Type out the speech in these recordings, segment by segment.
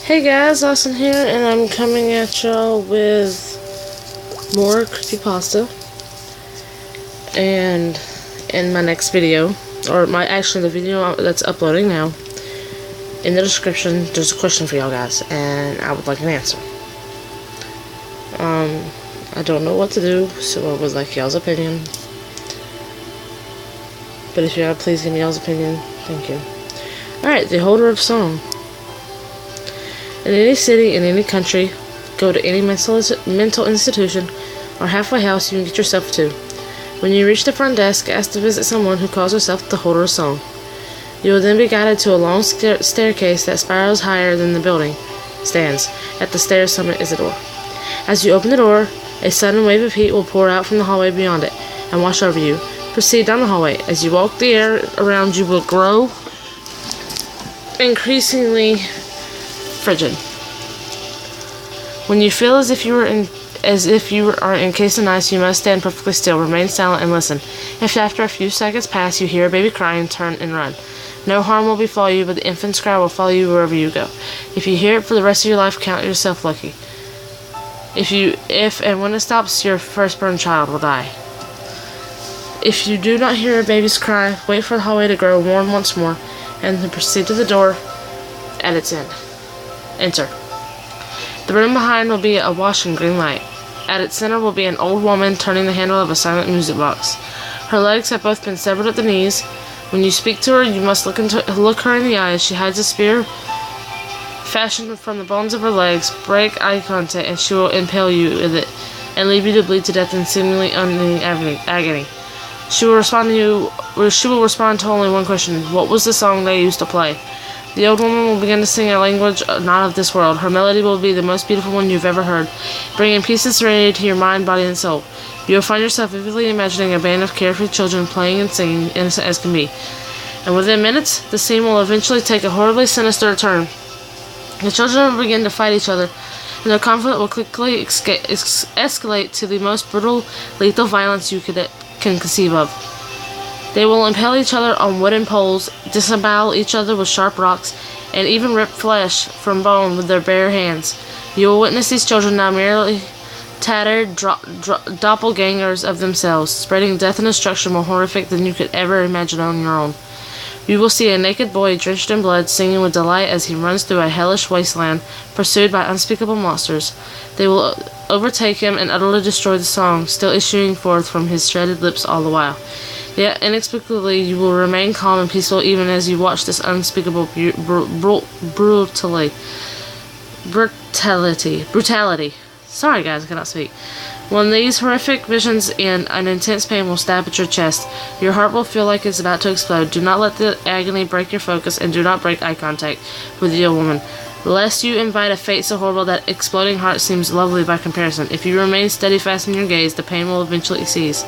Hey guys, Austin here, and I'm coming at y'all with more Creepypasta. And in my next video, the video that's uploading now, in the description, there's a question for y'all guys, and I would like an answer. I don't know what to do, so I would like y'all's opinion. But if y'all please give me y'all's opinion, thank you. Alright, the holder of song. In any city, in any country, go to any mental institution or halfway house you can get yourself to. When you reach the front desk, ask to visit someone who calls herself the holder of song. You will then be guided to a long staircase that spirals higher than the building stands. At the stair's summit is a door. As you open the door, a sudden wave of heat will pour out from the hallway beyond it and wash over you. Proceed down the hallway. As you walk, the air around you will grow increasingly frigid. When you feel as if you are encased in ice, you must stand perfectly still, remain silent, and listen. If after a few seconds pass you hear a baby crying, turn and run. No harm will befall you, but the infant's cry will follow you wherever you go. If you hear it for the rest of your life, count yourself lucky. If and when it stops, your firstborn child will die. If you do not hear a baby's cry, wait for the hallway to grow warm once more, and then proceed to the door at its end. Enter. The room behind will be awash in green light. At its center will be an old woman turning the handle of a silent music box. Her legs have both been severed at the knees. When you speak to her, you must look her in the eyes. She hides a spear fashioned from the bones of her legs. Break eye contact, and she will impale you with it and leave you to bleed to death in seemingly unending agony. She will respond to only one question: what was the song they used to play? The old woman will begin to sing a language not of this world. Her melody will be the most beautiful one you've ever heard, bringing peace and serenity to your mind, body, and soul. You will find yourself vividly imagining a band of carefree children playing and singing, innocent as can be. And within minutes, the scene will eventually take a horribly sinister turn. The children will begin to fight each other, and their conflict will quickly escalate to the most brutal, lethal violence you can conceive of. They will impale each other on wooden poles, disembowel each other with sharp rocks, and even rip flesh from bone with their bare hands. You will witness these children now merely tattered doppelgangers of themselves, spreading death and destruction more horrific than you could ever imagine on your own. You will see a naked boy drenched in blood, singing with delight as he runs through a hellish wasteland, pursued by unspeakable monsters. They will overtake him and utterly destroy the song, still issuing forth from his shredded lips all the while. Yet, inexplicably, you will remain calm and peaceful even as you watch this unspeakable brutality. Sorry guys, I cannot speak. When these horrific visions end, an intense pain will stab at your chest. Your heart will feel like it's about to explode. Do not let the agony break your focus, and do not break eye contact with the old woman, lest you invite a fate so horrible that exploding heart seems lovely by comparison. If you remain steadfast in your gaze, the pain will eventually cease.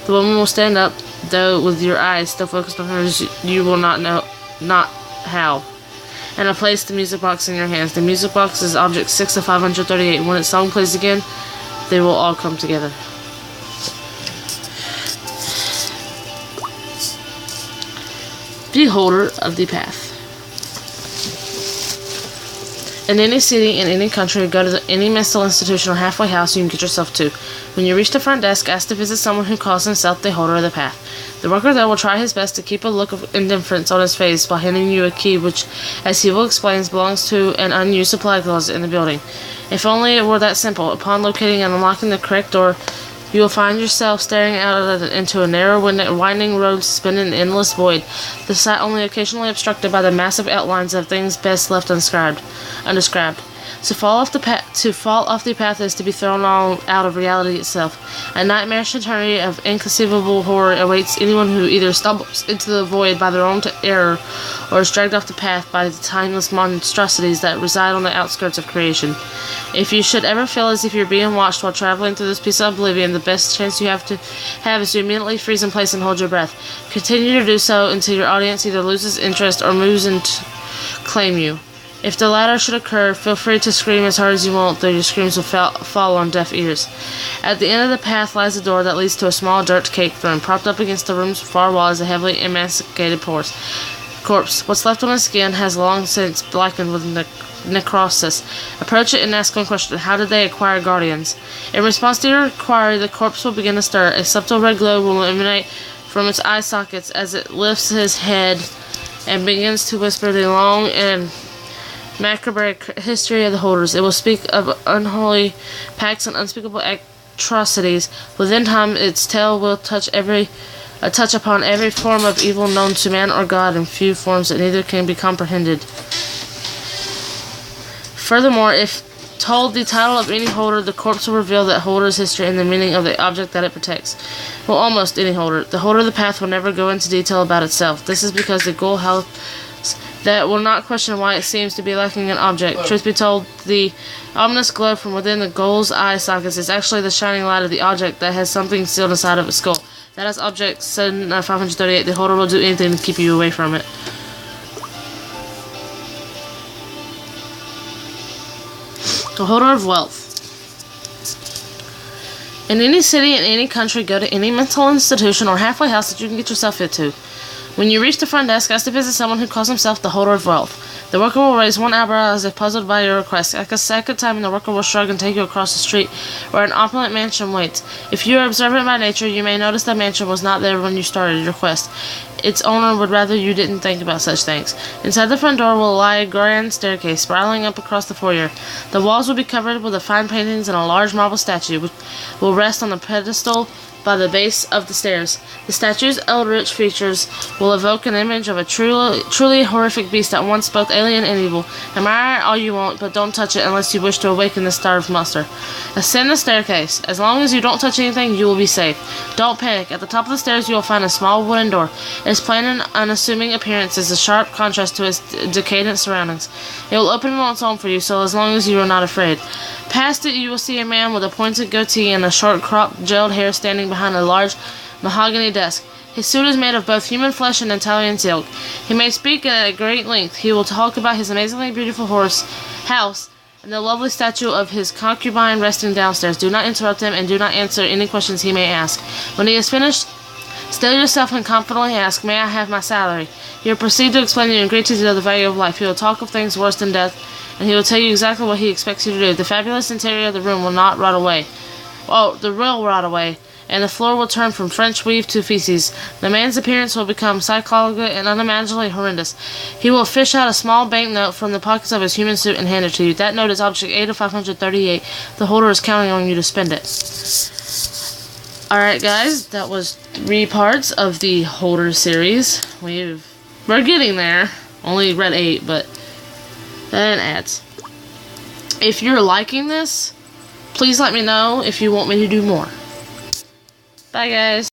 The woman will stand up, though with your eyes still focused on hers. You will not how. And place the music box in your hands. The music box is object 6 of 538. When its song plays again, they will all come together. The holder of the path. In any city, in any country, go to any mental institution or halfway house you can get yourself to. When you reach the front desk, ask to visit someone who calls himself the holder of the path. The worker there will try his best to keep a look of indifference on his face while handing you a key which, as he will explain, belongs to an unused supply closet in the building. If only it were that simple. Upon locating and unlocking the correct door, you will find yourself staring out into a narrow, winding road suspended in an endless void, the sight only occasionally obstructed by the massive outlines of things best left undescribed. To fall off the path is to be thrown out of reality itself. A nightmarish eternity of inconceivable horror awaits anyone who either stumbles into the void by their own error, or is dragged off the path by the timeless monstrosities that reside on the outskirts of creation. If you should ever feel as if you're being watched while traveling through this piece of oblivion, the best chance you have is to immediately freeze in place and hold your breath. Continue to do so until your audience either loses interest or moves in to claim you. If the latter should occur, feel free to scream as hard as you want, though your screams will fall on deaf ears. At the end of the path lies a door that leads to a small dirt cake throne. Propped up against the room's far wall is a heavily emaciated horse. corpse. What's left on his skin has long since blackened with necrosis. Approach it and ask one question. How did they acquire guardians? In response to your inquiry, the corpse will begin to stir. A subtle red glow will emanate from its eye sockets as it lifts his head and begins to whisper the long and macabre history of the holders. It will speak of unholy pacts and unspeakable atrocities. Within time, its tale will touch upon every form of evil known to man or God in few forms that neither can be comprehended. Furthermore, if told the title of any holder, the corpse will reveal that holder's history and the meaning of the object that it protects. Well, almost any holder. The holder of the path will never go into detail about itself. This is because the ghoul helps that will not question why it seems to be lacking an object. Truth be told, the ominous glow from within the ghoul's eye sockets is actually the shining light of the object that has something sealed inside of its skull. That is object 538. The holder will do anything to keep you away from it. The holder of wealth. In any city, in any country, go to any mental institution or halfway house that you can get yourself into. When you reach the front desk, ask to visit someone who calls himself the holder of wealth. The worker will raise one eyebrow as if puzzled by your request. Ask a second time, and the worker will shrug and take you across the street where an opulent mansion waits. If you are observant by nature, you may notice the mansion was not there when you started your quest. Its owner would rather you didn't think about such things. Inside the front door will lie a grand staircase spiraling up across the foyer. The walls will be covered with fine paintings, and a large marble statue which will rest on the pedestal by the base of the stairs. The statue's eldritch features will evoke an image of a truly horrific beast that once both alien and evil. Admire it all you want, but don't touch it unless you wish to awaken the starved monster. Ascend the staircase. As long as you don't touch anything, you will be safe. Don't panic. At the top of the stairs, you will find a small wooden door. Its plain and unassuming appearance is a sharp contrast to its decadent surroundings. It will open on its own for you, so as long as you are not afraid. Past it, you will see a man with a pointed goatee and a short cropped, gelled hair standing behind a large mahogany desk. His suit is made of both human flesh and Italian silk. He may speak at great length. He will talk about his amazingly beautiful house and the lovely statue of his concubine resting downstairs. Do not interrupt him and do not answer any questions he may ask. When he is finished, still yourself and confidently ask, "May I have my salary?" He will proceed to explain to you in great detail the value of life. He will talk of things worse than death, and he will tell you exactly what he expects you to do. The fabulous interior of the room will not rot away. Oh, the will rot away, and the floor will turn from French weave to feces. The man's appearance will become psychological and unimaginably horrendous. He will fish out a small banknote from the pockets of his human suit and hand it to you. That note is object 8 of 538. The holder is counting on you to spend it. Alright guys, that was 3 parts of the holder series. We're getting there. Only read 8, but that adds. If you're liking this, please let me know if you want me to do more. Bye guys.